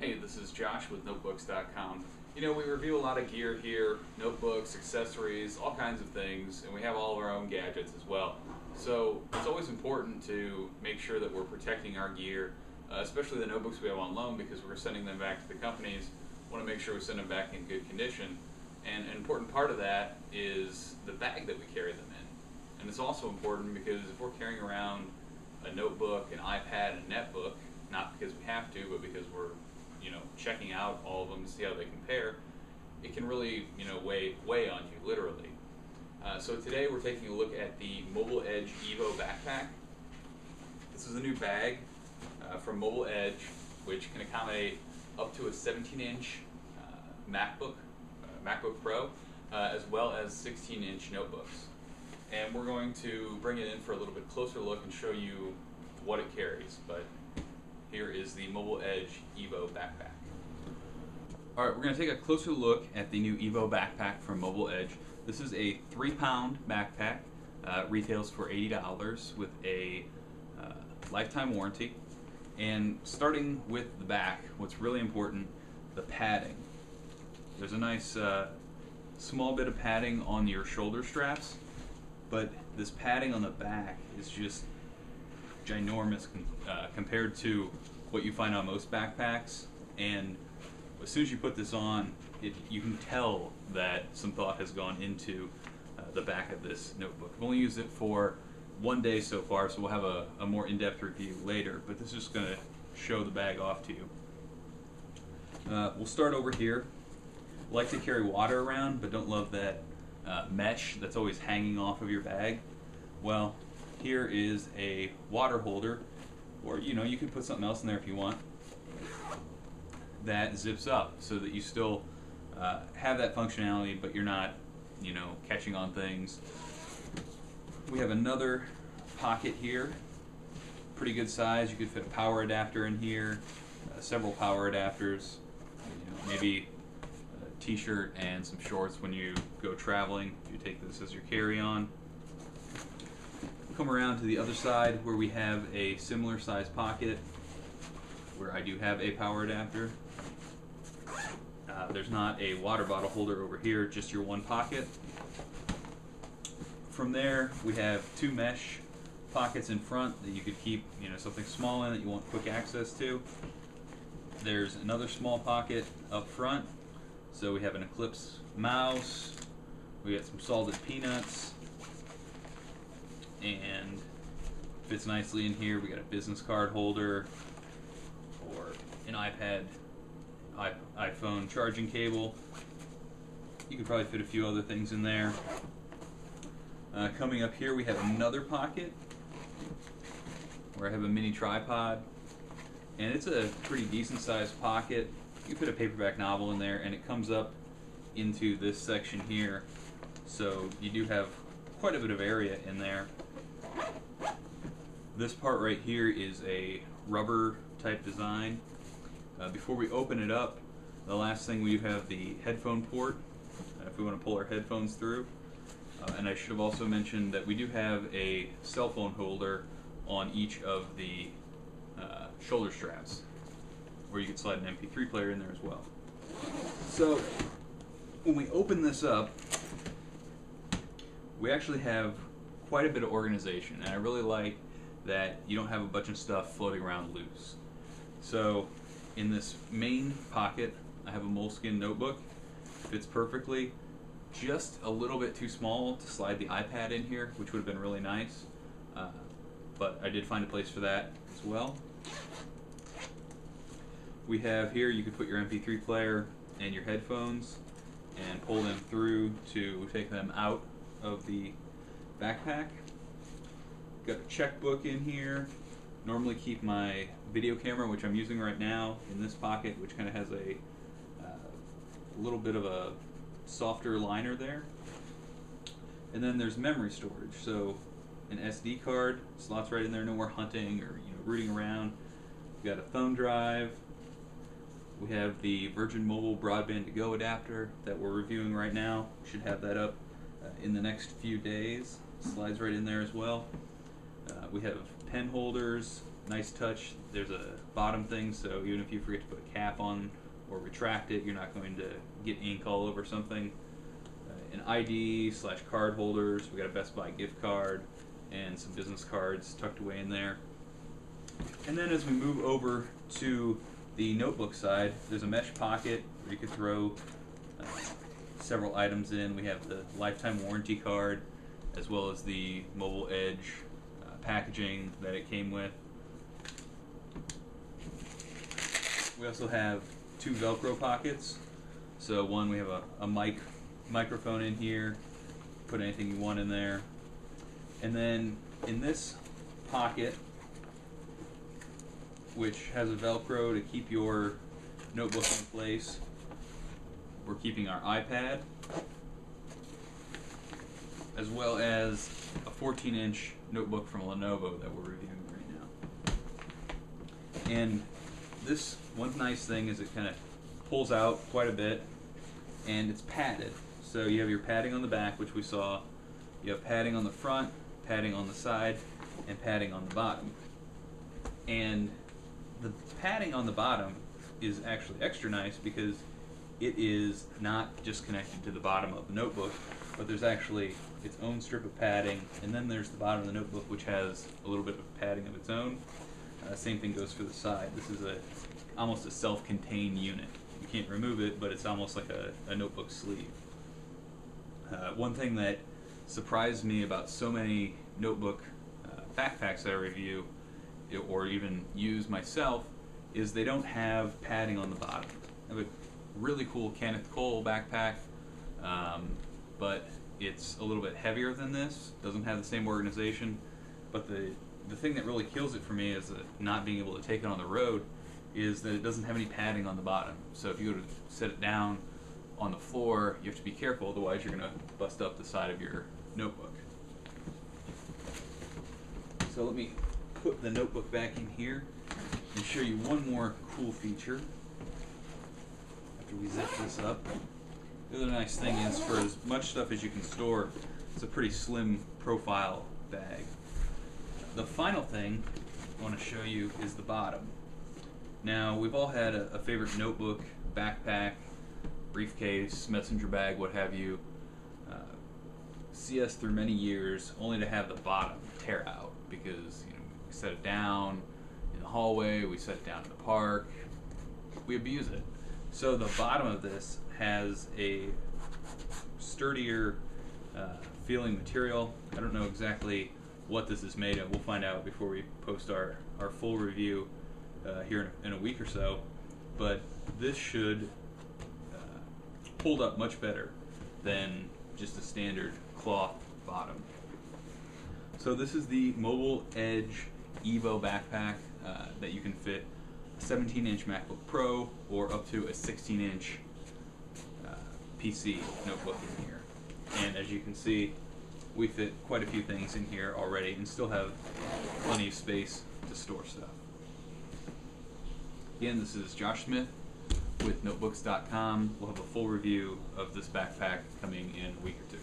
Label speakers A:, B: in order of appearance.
A: Hey, this is Josh with Notebooks.com. You know, we review a lot of gear here, notebooks, accessories, all kinds of things, and we have all of our own gadgets as well. So it's always important to make sure that we're protecting our gear, especially the notebooks we have on loan, because we're sending them back to the companies. We want to make sure we send them back in good condition. And an important part of that is the bag that we carry them in. And it's also important because if we're carrying around a notebook, an iPad, and a netbook, not because we have to, but because we're checking out all of them to see how they compare, it can really weigh on you, literally. So today we're taking a look at the Mobile Edge EVO backpack. This is a new bag from Mobile Edge, which can accommodate up to a 17-inch MacBook Pro, as well as 16-inch notebooks. And we're going to bring it in for a little bit closer look and show you what it carries. But here is the Mobile Edge EVO backpack. Alright, we're going to take a closer look at the new EVO backpack from Mobile Edge. This is a 3-pound backpack. Retails for $80 with a lifetime warranty. And starting with the back, what's really important, the padding. There's a nice small bit of padding on your shoulder straps, but this padding on the back is just ginormous compared to what you find on most backpacks. And as soon as you put this on, you can tell that some thought has gone into the back of this notebook. I've only used it for one day so far, so we'll have a more in-depth review later, but this is just going to show the bag off to you. We'll start over here. I like to carry water around, but don't love that mesh that's always hanging off of your bag. Well, here is a water holder, or you could put something else in there if you want, that zips up so that you still have that functionality, but you're not catching on things. We have another pocket here, pretty good size. You could fit a power adapter in here, several power adapters, maybe a t-shirt and some shorts when you go traveling. You take this as your carry-on. Come around to the other side where we have a similar size pocket where I do have a power adapter. There's not a water bottle holder over here, just your one pocket. From there we have two mesh pockets in front that you could keep something small in that you want quick access to. There's another small pocket up front, so we have an Eclipse mouse, we got some salted peanuts, and fits nicely in here. We got a business card holder or an iPad, iPhone charging cable. You could probably fit a few other things in there. Coming up here we have another pocket where I have a mini tripod, and it's a pretty decent sized pocket. You can fit a paperback novel in there, and it comes up into this section here, so you do have quite a bit of area in there. This part right here is a rubber type design. Before we open it up, the last thing, we have the headphone port if we want to pull our headphones through. And I should have also mentioned that we do have a cell phone holder on each of the shoulder straps, where you can slide an MP3 player in there as well. So when we open this up, we actually have quite a bit of organization, and I really like that you don't have a bunch of stuff floating around loose. So in this main pocket, I have a moleskin notebook. Fits perfectly. Just a little bit too small to slide the iPad in here, which would have been really nice, but I did find a place for that as well. We have here, you could put your MP3 player and your headphones and pull them through to take them out of the backpack. Got a checkbook in here. Normally keep my video camera, which I'm using right now, in this pocket, which kind of has a little bit of a softer liner there. And then there's memory storage, so an SD card slots right in there. No more hunting or rooting around. We've got a thumb drive. We have the Virgin Mobile Broadband to Go adapter that we're reviewing right now. Should have that up in the next few days. Slides right in there as well. We have pen holders, nice touch.
B: there's a bottom thing, so even if you forget to put a cap on or retract it, you're not going to get ink all over something. An ID/card holders. We got a Best Buy gift card and some business cards tucked away in there. And then as we move over to the notebook side, there's a mesh pocket where you could throw several items in. We have the lifetime warranty card, as well as the Mobile Edge packaging that it came with. We also have 2 Velcro pockets. So one, we have a microphone in here, put anything you want in there. And then in this pocket, which has a Velcro to keep your notebook in place, we're keeping our iPad, as well as a 14-inch notebook from Lenovo that we're reviewing right now. And this one nice thing is it kind of pulls out quite a bit, and it's padded. So you have your padding on the back, which we saw. You have padding on the front, padding on the side, and padding on the bottom. And the padding on the bottom is actually extra nice because it is not just connected to the bottom of the notebook, but there's actually its own strip of padding, and then there's the bottom of the notebook, which has a little bit of padding of its own. Same thing goes for the side. This is almost a self-contained unit. You can't remove it, but it's almost like a notebook sleeve. One thing that surprised me about so many notebook backpacks that I review, or even use myself, is they don't have padding on the bottom. I have a really cool Kenneth Cole backpack, but it's a little bit heavier than this, doesn't have the same organization, but the thing that really kills it for me is that not being able to take it on the road is that it doesn't have any padding on the bottom. So if you go to set it down on the floor, you have to be careful, otherwise you're going to bust up the side of your notebook. So let me put the notebook back in here and show you one more cool feature after we zip this up. The other nice thing is, for as much stuff as you can store, it's a pretty slim profile bag. The final thing I want to show you is the bottom. Now, we've all had a favorite notebook, backpack, briefcase, messenger bag, what have you, see us through many years only to have the bottom tear out because we set it down in the hallway, we set it down in the park, we abuse it. So the bottom of this has a sturdier feeling material. I don't know exactly what this is made of. We'll find out before we post our full review here in a week or so. But this should hold up much better than just a standard cloth bottom. So this is the Mobile Edge EVO backpack that you can fit a 17-inch MacBook Pro or up to a 16-inch PC notebook in here. And as you can see, we fit quite a few things in here already and still have plenty of space to store stuff. Again, this is Josh Smith with notebooks.com. We'll have a full review of this backpack coming in a week or two.